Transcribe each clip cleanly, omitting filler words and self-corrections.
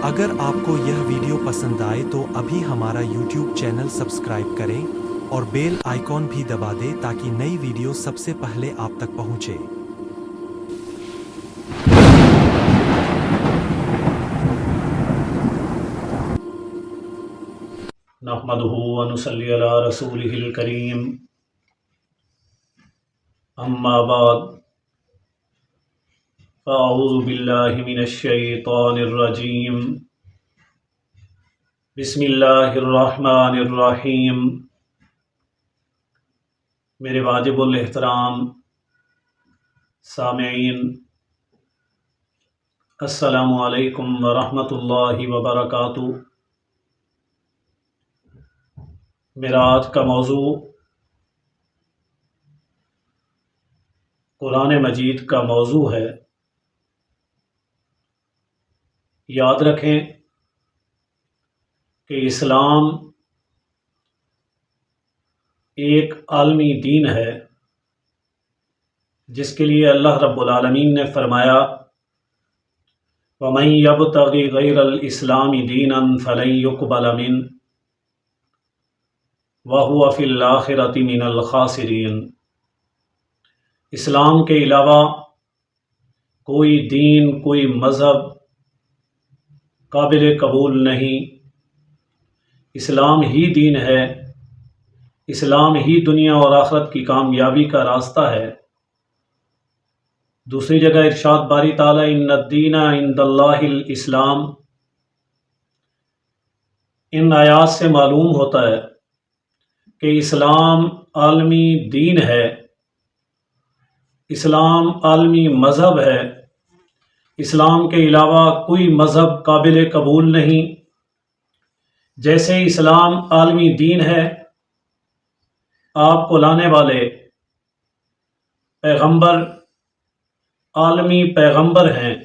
اگر آپ کو یہ ویڈیو پسند آئے تو ابھی ہمارا YouTube چینل سبسکرائب کریں اور بیل آئیکن بھی دبا دیں تاکہ نئی ویڈیو سب سے پہلے آپ تک پہنچے۔ نحمده ونصلي على رسوله الكريم اما بعد فاعوذ بالله من الشيطان الرجيم بسم اللہ الرحمن الرحیم۔ میرے واجب الاحترام سامعین، السلام علیکم ورحمۃ اللہ وبرکاتہ۔ میرا آج کا موضوع قرآن مجید کا موضوع ہے۔ یاد رکھیں کہ اسلام ایک عالمی دین ہے جس کے لیے اللہ رب العالمین نے فرمایا وَمَن يَبْتَغِ غَيْرَ الْإِسْلَامِ دِينًا فَلَن يُقْبَلَ مِنْهُ وَهُوَ فِي الْآخِرَةِ مِنَ الْخَاسِرِينَ۔ اسلام کے علاوہ کوئی دین، کوئی مذہب قابل قبول نہیں۔ اسلام ہی دین ہے، اسلام ہی دنیا اور آخرت کی کامیابی کا راستہ ہے۔ دوسری جگہ ارشاد باری تعالیٰ ان الدین عند اللہ الاسلام۔ ان آیات سے معلوم ہوتا ہے کہ اسلام عالمی دین ہے، اسلام عالمی مذہب ہے، اسلام کے علاوہ کوئی مذہب قابل قبول نہیں۔ جیسے اسلام عالمی دین ہے، آپ کو لانے والے پیغمبر عالمی پیغمبر ہیں،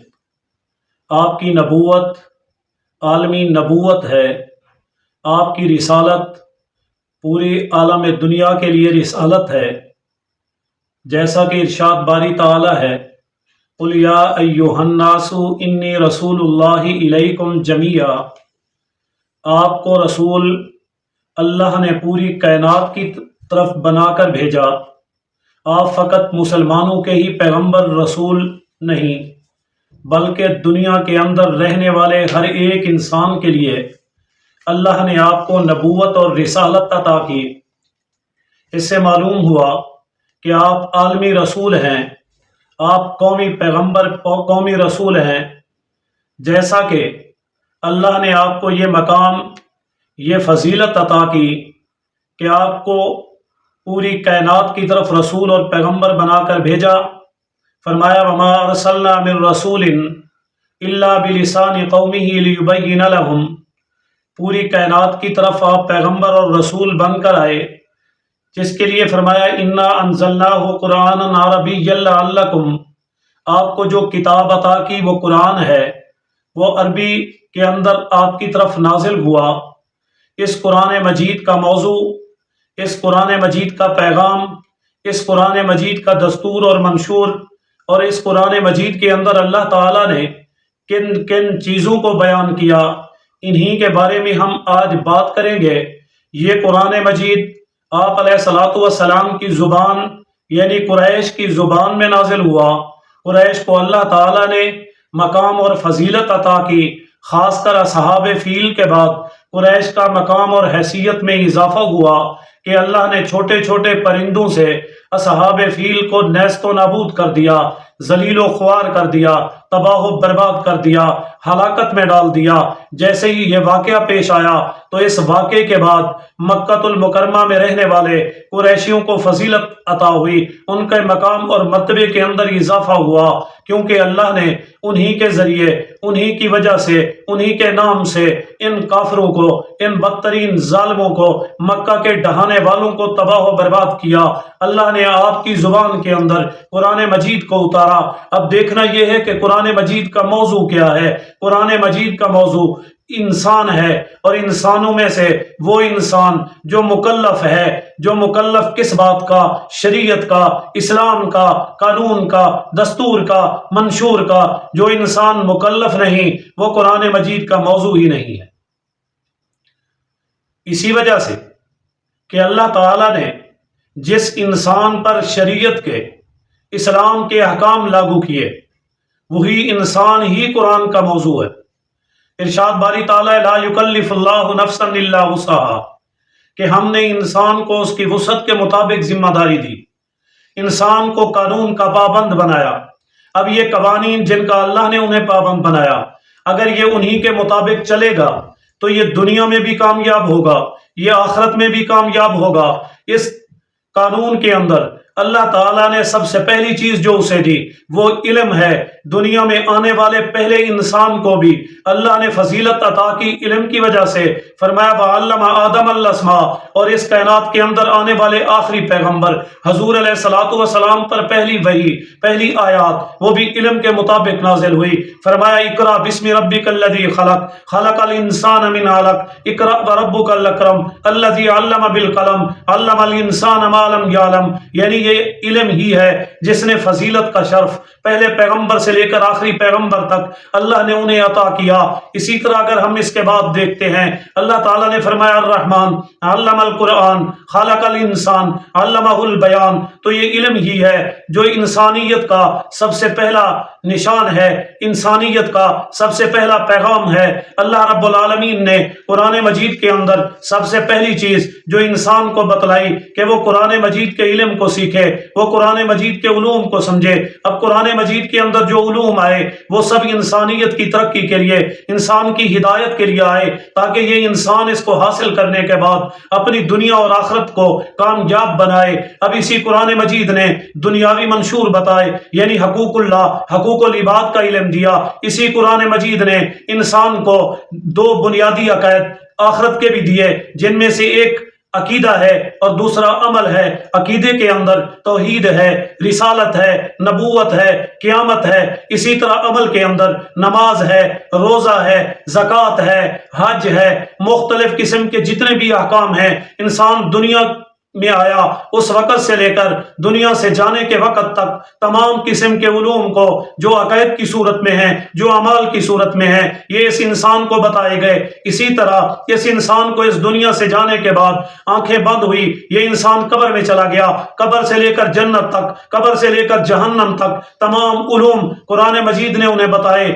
آپ کی نبوت عالمی نبوت ہے، آپ کی رسالت پوری عالم دنیا کے لیے رسالت ہے۔ جیسا کہ ارشاد باری تعالی ہے قُلْ يَا أَيُّهَا النَّاسُ إِنِّي رَسُولُ اللَّهِ إِلَيْكُمْ جَمِيعًا۔ آپ کو رسول اللہ نے پوری کائنات کی طرف بنا کر بھیجا۔ آپ فقط مسلمانوں کے ہی پیغمبر رسول نہیں بلکہ دنیا کے اندر رہنے والے ہر ایک انسان کے لیے اللہ نے آپ کو نبوت اور رسالت عطا کی۔ اس سے معلوم ہوا کہ آپ عالمی رسول ہیں، آپ قومی پیغمبر قومی رسول ہیں۔ جیسا کہ اللہ نے آپ کو یہ مقام، یہ فضیلت عطا کی کہ آپ کو پوری کائنات کی طرف رسول اور پیغمبر بنا کر بھیجا۔ فرمایا وَمَا أَرْسَلْنَا مِن رَسُولٍ إِلَّا بِلِسَانِ قَوْمِهِ لِيُبَيِّنَ لَهُمْ۔ پوری کائنات کی طرف آپ پیغمبر اور رسول بن کر آئے، جس کے لیے فرمایا اِنَّا أَنزَلْنَاهُ قُرْآنًا عَرَبِيًّا لَعَلَّكُمْ۔ آپ کو جو کتاب عطا کی وہ قرآن ہے، وہ عربی کے اندر آپ کی طرف نازل ہوا۔ اس قرآن مجید کا موضوع، اس قرآن مجید کا پیغام، اس قرآن مجید کا دستور اور منشور، اور اس قرآن مجید کے اندر اللہ تعالیٰ نے کن کن چیزوں کو بیان کیا، انہی کے بارے میں ہم آج بات کریں گے۔ یہ قرآن مجید آپ علیہ الصلوۃ والسلام کی زبان یعنی قریش کی زبان میں نازل ہوا۔ قریش کو اللہ تعالیٰ نے مقام اور فضیلت عطا کی، خاص کر اصحاب فیل کے بعد قریش کا مقام اور حیثیت میں اضافہ ہوا کہ اللہ نے چھوٹے چھوٹے پرندوں سے اصحاب فیل کو نیست و نابود کر دیا، ذلیل و خوار کر دیا، تباہ و برباد کر دیا، ہلاکت میں ڈال دیا۔ جیسے ہی یہ واقعہ پیش آیا تو اس واقعے کے بعد مکہ المکرمہ میں رہنے والے قریشیوں کو فضیلت عطا ہوئی، ان کے مقام اور مرتبے کے اندر اضافہ ہوا، کیونکہ اللہ نے انہی کے ذریعے، انہی کی وجہ سے، انہی کے نام سے ان کافروں کو، ان بدترین ظالموں کو، مکہ کے ڈھانے والوں کو تباہ و برباد کیا۔ اللہ نے آپ کی زبان کے اندر قرآن مجید کو اتارا۔ اب دیکھنا یہ ہے کہ قرآن مجید کا موضوع کیا ہے۔ قرآن مجید کا موضوع انسان ہے، اور انسانوں میں سے وہ انسان جو مکلف ہے، جو مکلف کس بات کا؟ شریعت کا، اسلام کا، قانون کا، دستور کا، منشور کا۔ جو انسان مکلف نہیں وہ قرآن مجید کا موضوع ہی نہیں ہے۔ اسی وجہ سے کہ اللہ تعالیٰ نے جس انسان پر شریعت کے، اسلام کے احکام لاگو کیے، وہی انسان ہی قرآن کا موضوع ہے۔ ارشاد باری تعالیٰ لا یکلف اللہ نفسا الا وسعہا، کہ ہم نے انسان کو اس کی وسعت کے مطابق ذمہ داری دی، انسان کو قانون کا پابند بنایا۔ اب یہ قوانین جن کا اللہ نے انہیں پابند بنایا، اگر یہ انہی کے مطابق چلے گا تو یہ دنیا میں بھی کامیاب ہوگا، یہ آخرت میں بھی کامیاب ہوگا۔ اس قانون کے اندر اللہ تعالیٰ نے سب سے پہلی چیز جو اسے دی وہ علم ہے۔ دنیا میں آنے والے پہلے انسان کو بھی اللہ نے فضیلت عطا کی علم کی وجہ سے، فرمایا وَعَلَّمَ آدَمَ الْأَسْمَاءَ، اور اس کائنات کے اندر آنے والے آخری پیغمبر حضور علیہ الصلوۃ والسلام پر پہلی وحی، پہلی آیات وہ بھی علم کے مطابق نازل ہوئی۔ فرمایا اقرأ بسم ربک الذی خلق، خلق الانسان من علق، اقرأ وربک الاکرم الذی علم بالقلم، علم الانسان ما لم یعلم، یعنی یہ علم ہی ہے جس نے فضیلت کا شرف پہلے پیغمبر سے لے کر آخری پیغمبر تک اللہ نے انہیں عطا کیا۔ اسی طرح اگر ہم اس کے بعد دیکھتے ہیں، اللہ تعالیٰ نے فرمایا الرحمن علم القرآن خلق الانسان علمہ البیان، تو یہ علم ہی ہے جو انسانیت کا سب سے پہلا نشان ہے، انسانیت کا سب سے پہلا پیغام ہے۔ اللہ رب العالمین نے قرآن مجید کے اندر سب سے پہلی چیز جو انسان کو بتلائی کہ وہ قرآن مجید کے علم کو سیکھے، وہ قرآن مجید کے علوم کو سمجھے۔ اب قرآن مجید کے اندر جو علوم آئے وہ سب انسانیت کی ترقی کے لیے، انسان کی ہدایت کے لیے آئے، تاکہ یہ انسان اس کو حاصل کرنے کے بعد اپنی دنیا اور آخرت کو کامیاب بنائے۔ اب اسی قرآن مجید نے دنیاوی منشور بتائے، یعنی حقوق اللہ، حقوق العباد کا علم دیا۔ اسی قرآن مجید نے انسان کو دو بنیادی عقائد آخرت کے بھی دیے، جن میں سے ایک عقیدہ ہے اور دوسرا عمل ہے۔ عقیدے کے اندر توحید ہے، رسالت ہے، نبوت ہے، قیامت ہے۔ اسی طرح عمل کے اندر نماز ہے، روزہ ہے، زکوٰۃ ہے، حج ہے، مختلف قسم کے جتنے بھی احکام ہیں۔ انسان دنیا میں آیا اس وقت سے لے کر دنیا سے جانے کے وقت تک تمام قسم کے علوم کو جو عقائد کی صورت میں ہیں، جو اعمال کی صورت میں ہیں، یہ اس انسان کو بتائے گئے۔ اسی طرح اس انسان کو اس دنیا سے جانے کے بعد آنکھیں بند ہوئی، یہ انسان قبر میں چلا گیا، قبر سے لے کر جنت تک، قبر سے لے کر جہنم تک تمام علوم قرآن مجید نے انہیں بتائے۔